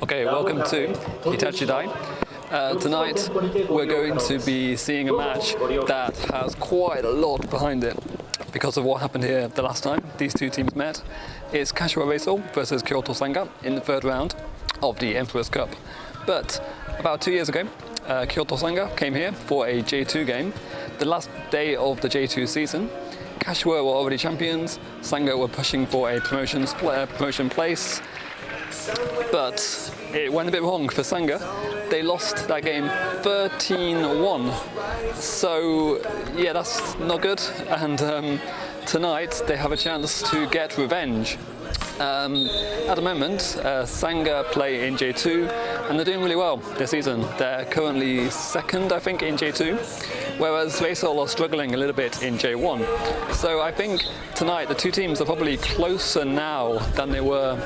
Okay, welcome to Hitachi Dai. Tonight we're going to be seeing a match that has quite a lot behind it because of what happened here the last time these two teams met. It's Kashiwa Reysol versus Kyoto Sanga in the third round of the Emperor's Cup. But about 2 years ago, Kyoto Sanga came here for a J2 game. The last day of the J2 season, Kashiwa were already champions, Sanga were pushing for a promotion place, but it went a bit wrong for Sanga. They lost that game 13-1. So yeah, that's not good. And tonight they have a chance to get revenge. At the moment, Sanga play in J2 and they're doing really well this season. They're currently second, I think, in J2, whereas Reysol are struggling a little bit in J1. So I think tonight the two teams are probably closer now than they were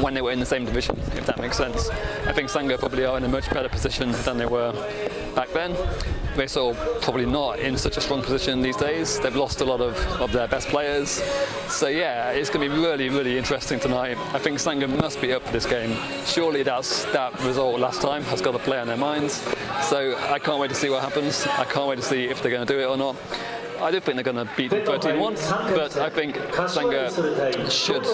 when they were in the same division, if that makes sense. I think Sanga probably are in a much better position than they were back then. Reysol probably not in such a strong position these days. They've lost a lot of their best players. So yeah, it's going to be really, really interesting tonight. I think Sanga must be up for this game. Surely that result last time has got to play on their minds. So I can't wait to see what happens. I can't wait to see if they're going to do it or not. I do think they're going to beat them 13-1, but I think Sanga should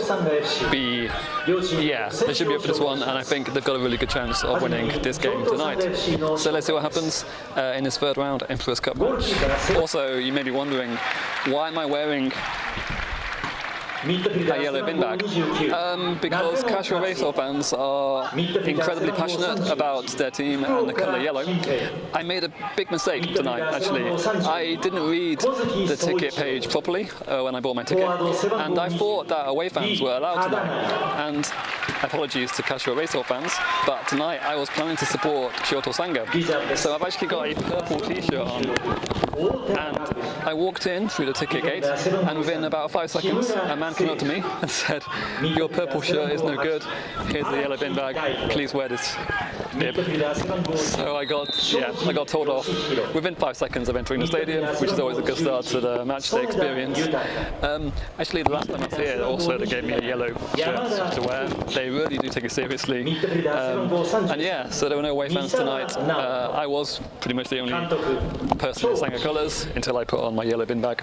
be, they should be up for this one, and I think they've got a really good chance of winning this game tonight. So let's see what happens in this third round Emperor's Cup match. Also, you may be wondering, why am I wearing a yellow bin bag? Because Kashiwa Reysol fans are incredibly passionate about their team and the colour yellow. I made a big mistake tonight, actually. I didn't read the ticket page properly when I bought my ticket, and I thought that away fans were allowed tonight. And apologies to Kashiwa Reysol fans, but tonight I was planning to support Kyoto Sanga. So I've actually got a purple t-shirt on. And I walked in through the ticket gate, and within about 5 seconds, a man came up to me and said, "Your purple shirt is no good. Here's the yellow bin bag. Please wear this bib." So I got told off within 5 seconds of entering the stadium, which is always a good start to the match day experience. Actually, the last time I was here, also they gave me a yellow shirt to wear. They really do take it seriously. And yeah, so there were no away fans tonight. I was pretty much the only person in Sanga colours until I put on my yellow bin bag.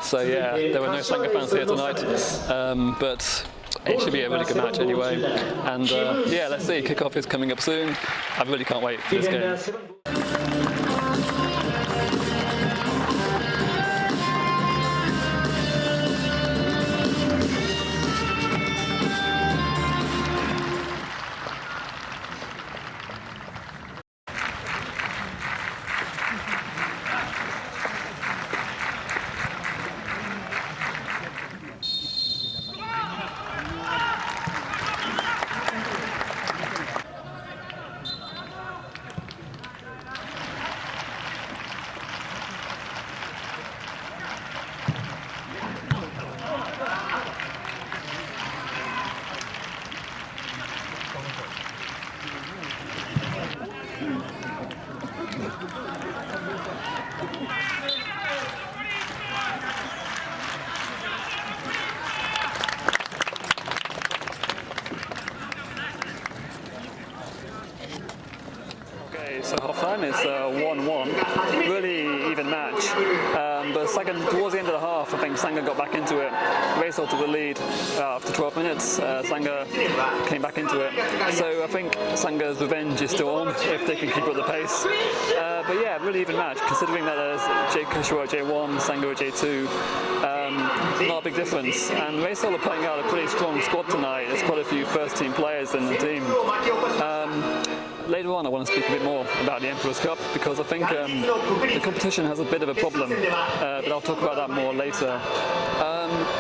So yeah, there were no Sanga fans here tonight, but it should be a really good match anyway. And yeah, let's see, kickoff is coming up soon. I really can't wait for this game. So half time is 1-1, really even match. But towards the end of the half, I think Sanga got back into it. Reysol took the lead after 12 minutes. Sanga came back into it. So I think Sanga's revenge is still on if they can keep up the pace. But yeah, really even match, considering that there's Kashiwa J1, Sanga J2. Not a big difference. And Reysol are putting out a pretty strong squad tonight. There's quite a few first-team players in the team. Later on I want to speak a bit more about the Emperor's Cup because I think the competition has a bit of a problem, but I'll talk about that more later.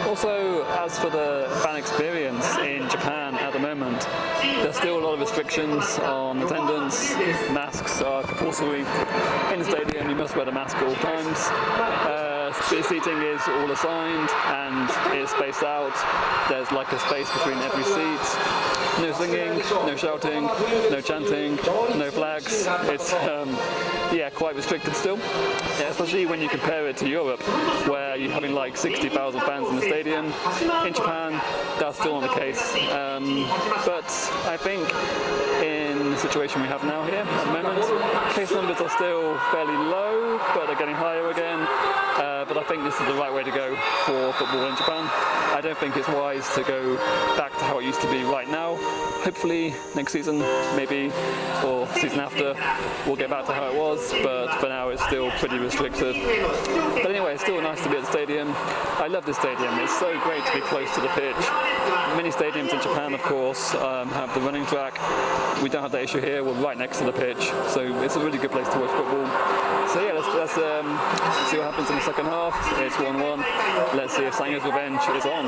Also, as for the fan experience in Japan at the moment, there's still a lot of restrictions on attendance. Masks are compulsory. In the stadium you must wear the mask at all times. Seating is all assigned and is spaced out. There's like a space between every seat. No singing, no shouting, no chanting, no flags. It's yeah, quite restricted still. Yeah, especially when you compare it to Europe, where you're having like 60,000 fans in the stadium. In Japan, that's still not the case. But I think in the situation we have now here at the moment, case numbers are still fairly low, but they're getting higher again. But I think this is the right way to go for football in Japan. I don't think it's wise to go back to how it used to be right now. Hopefully next season, maybe, or season after, we'll get back to how it was, but for now it's still pretty restricted. But anyway, it's still nice to be at the stadium. I love this stadium. It's so great to be close to the pitch. Many stadiums in Japan, of course, have the running track. We don't have that issue here. We're right next to the pitch, so it's a really good place to watch football. So yeah, let's see what happens in the second half. It's 1-1. Let's see if Sanga's revenge is on.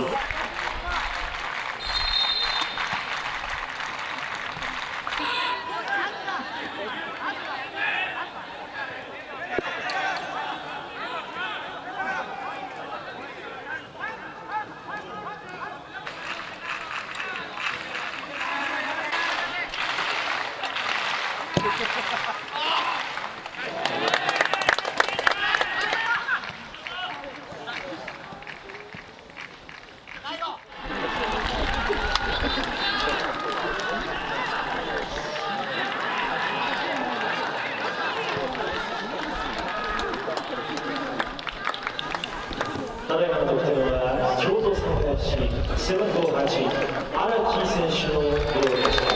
Kyoto Sanga FC 背番号8荒木選手のゴールでした。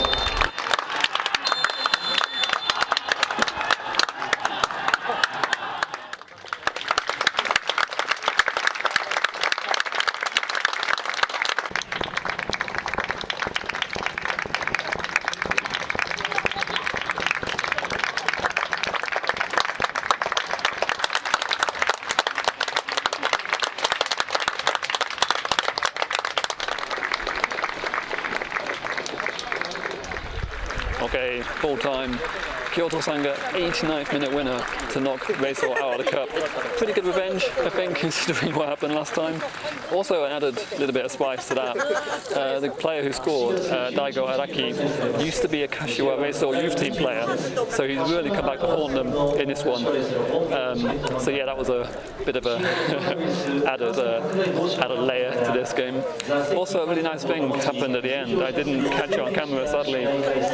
Okay, full time. Kyoto Sanga, 89th minute winner to knock Reysol out of the cup. Pretty good revenge, I think, considering what happened last time. Also, an added little bit of spice to that. The player who scored, Daigo Araki, used to be a Kashiwa Reysol youth team player, so he's really come back to haunt them in this one. So yeah, that was a bit of a added layer to this game. Also, a really nice thing happened at the end. I didn't catch it on camera, sadly,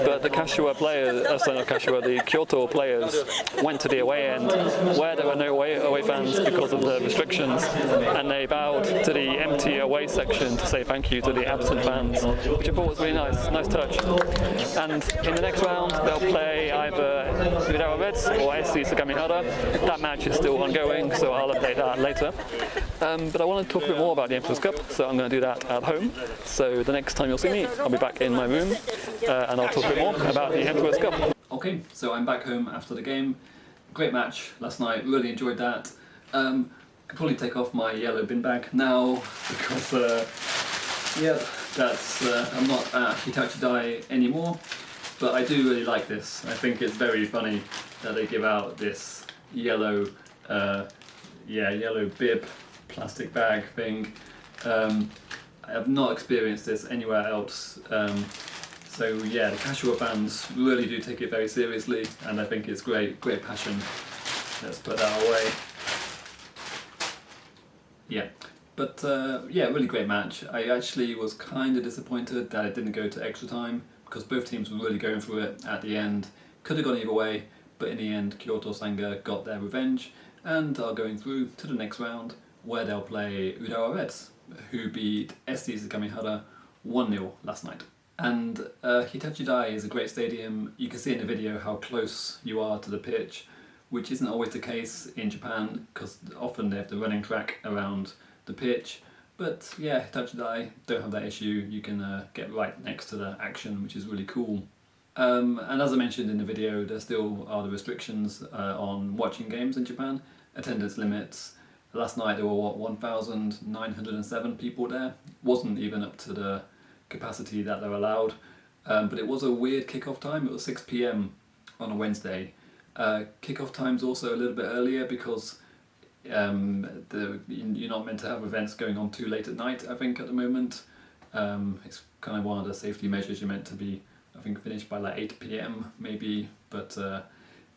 but the Kashiwa players, sorry, not Kashiwa, the Kyoto players went to the away end where there were no away fans because of the restrictions, and they bowed to the empty away section to say thank you to the absent fans, which I thought was really nice touch. And in the next round they'll play either Urawa Reds or SC Sagamihara. That match is still ongoing, so I'll update that later. But I want to talk a bit more about the Emperor's Cup, so I'm going to do that at home. So the next time you'll see me, I'll be back in my room and I'll talk a bit more about the Emperor's Cup. Okay, so I'm back home after the game. Great match last night, really enjoyed that. Could probably take off my yellow bin bag now because, yeah, I'm not at Hitachi Dai anymore, but I do really like this. I think it's very funny that they give out this yellow, yellow bib plastic bag thing. I have not experienced this anywhere else. So yeah, the Kashiwa fans really do take it very seriously, and I think it's great passion. Let's put that away. Yeah, but yeah, really great match. I actually was kind of disappointed that it didn't go to extra time because both teams were really going for it at the end. Could have gone either way, but in the end, Kyoto Sanga got their revenge and are going through to the next round where they'll play Urawa Reds, who beat SC Sagamihara 1-0 last night. And Hitachi Dai is a great stadium. You can see in the video how close you are to the pitch, which isn't always the case in Japan because often they have the running track around the pitch. But yeah, Hitachi Dai don't have that issue. You can get right next to the action, which is really cool. And as I mentioned in the video, there still are the restrictions on watching games in Japan. Attendance limits. Last night there were 1,907 people there. Wasn't even up to the capacity that they're allowed, but it was a weird kickoff time. It was 6 PM on a Wednesday. Kickoff time's also a little bit earlier because you're not meant to have events going on too late at night, I think, at the moment. It's kind of one of the safety measures. You're meant to be, I think, finished by like 8 PM maybe, but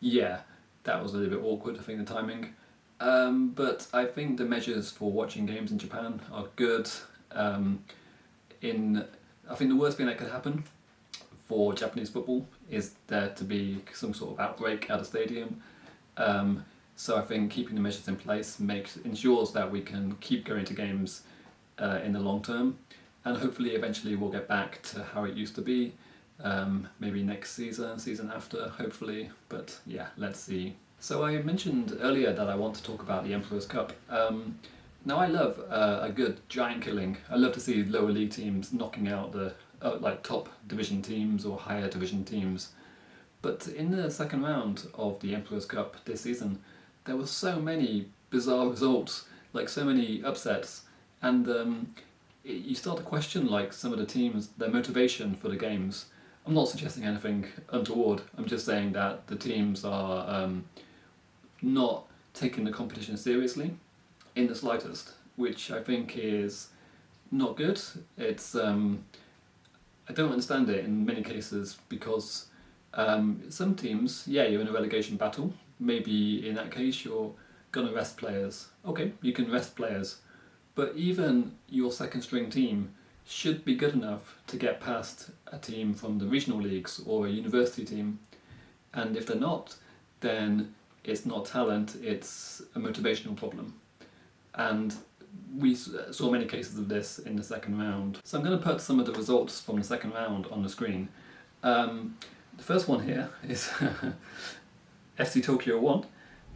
yeah, that was a little bit awkward, I think, the timing. But I think the measures for watching games in Japan are good. I think the worst thing that could happen for Japanese football is there to be some sort of outbreak at a stadium. So I think keeping the measures in place ensures that we can keep going to games in the long term, and hopefully eventually we'll get back to how it used to be. Maybe next season after, hopefully. But yeah, let's see. So I mentioned earlier that I want to talk about the Emperor's Cup. Now I love a good giant killing. I love to see lower league teams knocking out the like top division teams or higher division teams. But in the second round of the Emperor's Cup this season, there were so many bizarre results, like so many upsets, and you start to question like some of the teams, their motivation for the games. I'm not suggesting anything untoward. I'm just saying that the teams are not taking the competition seriously in the slightest, which I think is not good. It's I don't understand it in many cases because some teams, yeah, you're in a relegation battle. Maybe in that case you're gonna rest players. Okay, you can rest players, but even your second string team should be good enough to get past a team from the regional leagues or a university team. And if they're not, then it's not talent, it's a motivational problem. And we saw many cases of this in the second round. So I'm going to put some of the results from the second round on the screen. The first one here is FC Tokyo 1,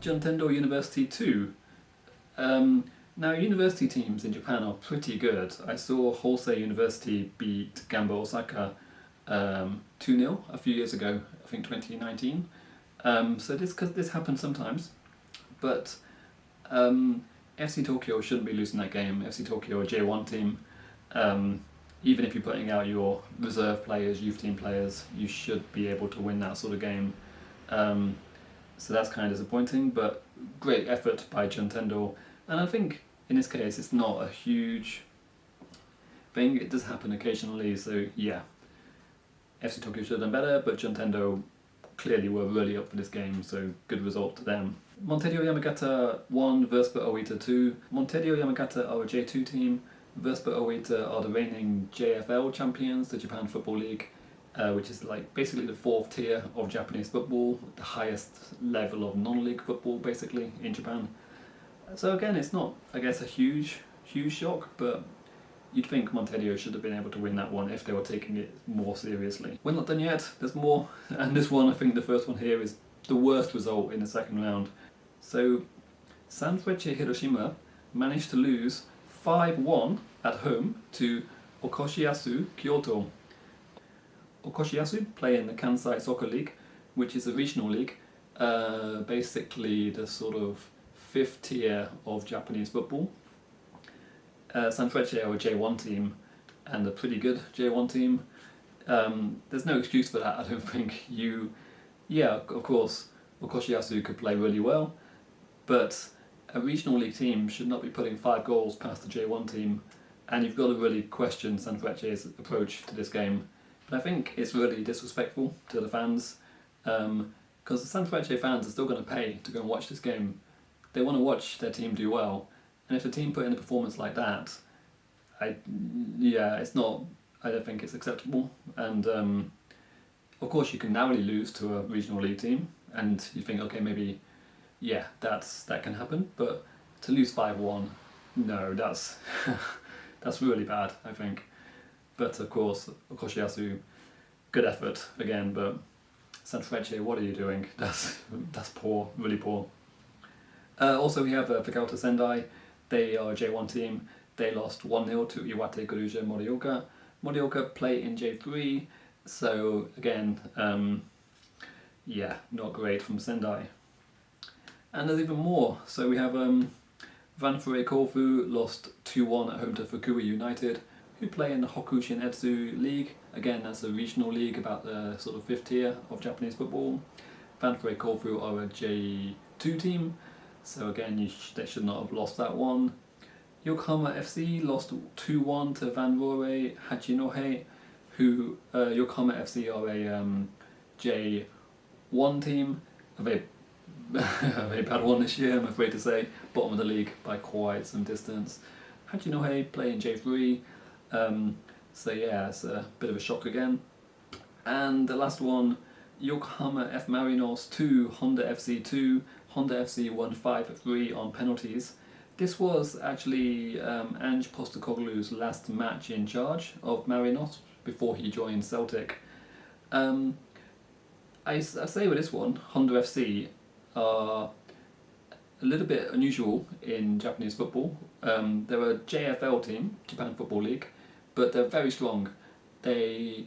Juntendo University 2. Now university teams in Japan are pretty good. I saw Hosei University beat Gamba Osaka 2-0 a few years ago, I think 2019. So this happens sometimes, but FC Tokyo shouldn't be losing that game. FC Tokyo, a J1 team, even if you're putting out your reserve players, youth team players, you should be able to win that sort of game. So that's kind of disappointing, but great effort by Juntendo. And I think in this case it's not a huge thing, it does happen occasionally, so yeah. FC Tokyo should have done better, but Juntendo clearly were really up for this game, so good result to them. Montedio Yamagata 1, Verspa Oita 2. Montedio Yamagata are a J2 team, Verspa Oita are the reigning JFL champions, the Japan Football League, which is like basically the fourth tier of Japanese football, the highest level of non-league football basically in Japan. So again, it's not, I guess, a huge shock, but you'd think Montedio should have been able to win that one if they were taking it more seriously. We're not done yet, there's more, and this one, I think the first one here is the worst result in the second round. So, Sanfrecce Hiroshima managed to lose 5-1 at home to Okoshiyasu Kyoto. Okoshiyasu play in the Kansai Soccer League, which is a regional league, basically the sort of fifth tier of Japanese football. Sanfrecce are a J1 team, and a pretty good J1 team. There's no excuse for that, I don't think. Yeah, of course, Okoshiyasu could play really well, but a regional league team should not be putting 5 goals past the J1 team, and you've got to really question Sanfrecce's approach to this game. But I think it's really disrespectful to the fans, because the Sanfrecce fans are still going to pay to go and watch this game. They want to watch their team do well, and if the team put in a performance like that, it's not. I don't think it's acceptable. And of course, you can narrowly lose to a regional league team, and you think, okay, maybe, yeah, that can happen. But to lose 5-1, no, that's that's really bad, I think. But of course, Okoshiyasu, good effort again. But Sanfrecce, what are you doing? That's poor, really poor. Also, we have Kyoto Sanga. They are a J1 team. They lost 1-0 to Iwate Kuruja Morioka. Morioka play in J3, so again, not great from Sendai. And there's even more. So we have Vanfure Kofu lost 2-1 at home to Fukui United, who play in the Hokushin Etsu League. Again, that's a regional league about the sort of 5th tier of Japanese football. Vanfure Kofu are a J2 team, so again, they should not have lost that one. Yokohama FC lost 2-1 to Vanrore Hachinohe, who Yokohama FC are a J1 team, a very a very bad one this year, I'm afraid to say. Bottom of the league by quite some distance. Hachinohe play in J3, so yeah, it's a bit of a shock again. And the last one, Yokohama F Marinos 2, Honda FC 2. Honda FC won 5-3 on penalties. This was actually Ange Postecoglou's last match in charge of Marinos before he joined Celtic. I say with this one, Honda FC are a little bit unusual in Japanese football. They're a JFL team, Japan Football League, but they're very strong. They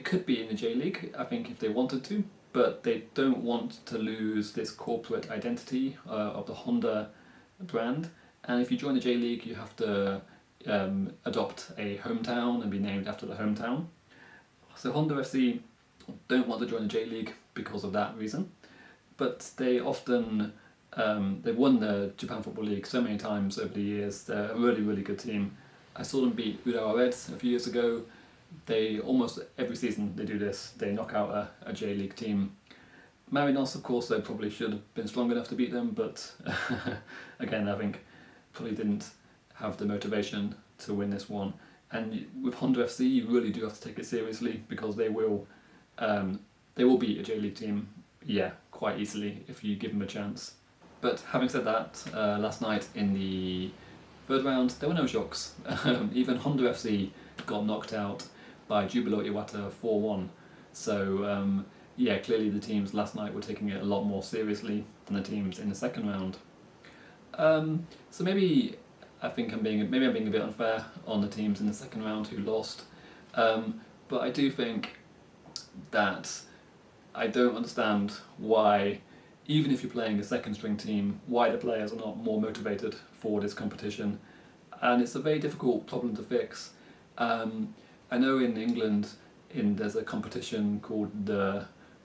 could be in the J.League, I think, if they wanted to, but they don't want to lose this corporate identity of the Honda brand. And if you join the J.League, you have to adopt a hometown and be named after the hometown. So Honda FC don't want to join the J.League because of that reason, but they often they've won the Japan Football League so many times over the years. They're a really, really good team. I saw them beat Urawa Reds a few years ago. They almost every season they do this. They knock out a J-League team. Marinos, of course, they probably should have been strong enough to beat them, but again, I think probably didn't have the motivation to win this one. And with Honda FC, you really do have to take it seriously because they will beat a J-League team, yeah, quite easily if you give them a chance. But having said that, last night in the third round, there were no shocks. Even Honda FC got knocked out by Jubilo Iwata 4-1. So yeah, clearly the teams last night were taking it a lot more seriously than the teams in the second round. So maybe I'm being a bit unfair on the teams in the second round who lost. But I do think that I don't understand why, even if you're playing a second string team, why the players are not more motivated for this competition. And it's a very difficult problem to fix. I know in England there's a competition called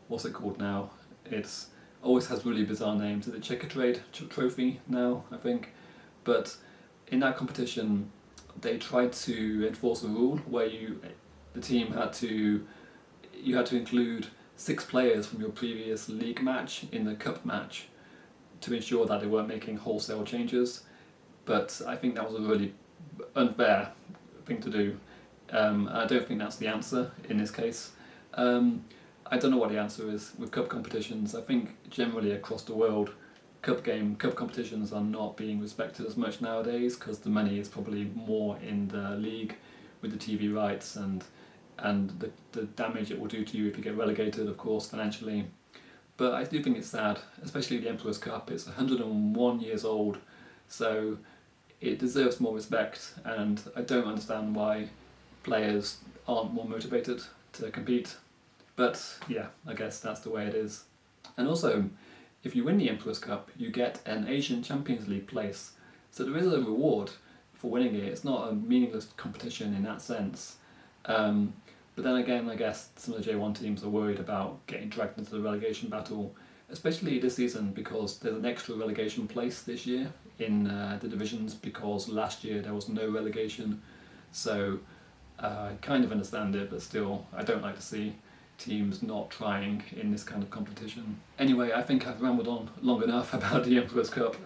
what's it called now? It's always has really bizarre names. Is it Checkatrade Trophy now, I think? But in that competition, they tried to enforce a rule where the team had to include 6 players from your previous league match in the cup match to ensure that they weren't making wholesale changes. But I think that was a really unfair thing to do. I don't think that's the answer in this case. I don't know what the answer is with cup competitions. I think generally across the world, cup competitions are not being respected as much nowadays because the money is probably more in the league with the TV rights and the damage it will do to you if you get relegated, of course, financially. But I do think it's sad, especially the Emperor's Cup. It's 101 years old, so it deserves more respect, and I don't understand why players aren't more motivated to compete. But yeah, I guess that's the way it is. And also, if you win the Emperor's Cup, you get an Asian Champions League place. So there is a reward for winning it. It's not a meaningless competition in that sense. But then again, I guess some of the J1 teams are worried about getting dragged into the relegation battle, especially this season because there's an extra relegation place this year in the divisions because last year there was no relegation. So I kind of understand it, but still, I don't like to see teams not trying in this kind of competition. Anyway, I think I've rambled on long enough about the Emperor's Cup.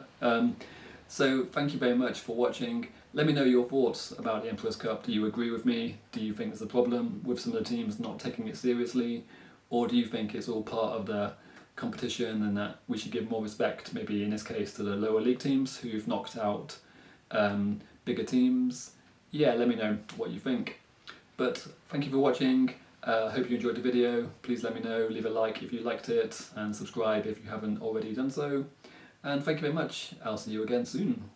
So thank you very much for watching. Let me know your thoughts about the Emperor's Cup. Do you agree with me? Do you think there's a problem with some of the teams not taking it seriously? Or do you think it's all part of the competition and that we should give more respect, maybe in this case, to the lower league teams who've knocked out bigger teams? Yeah, let me know what you think. But thank you for watching. Hope you enjoyed the video. Please let me know, leave a like if you liked it, and subscribe if you haven't already done so. And thank you very much. I'll see you again soon.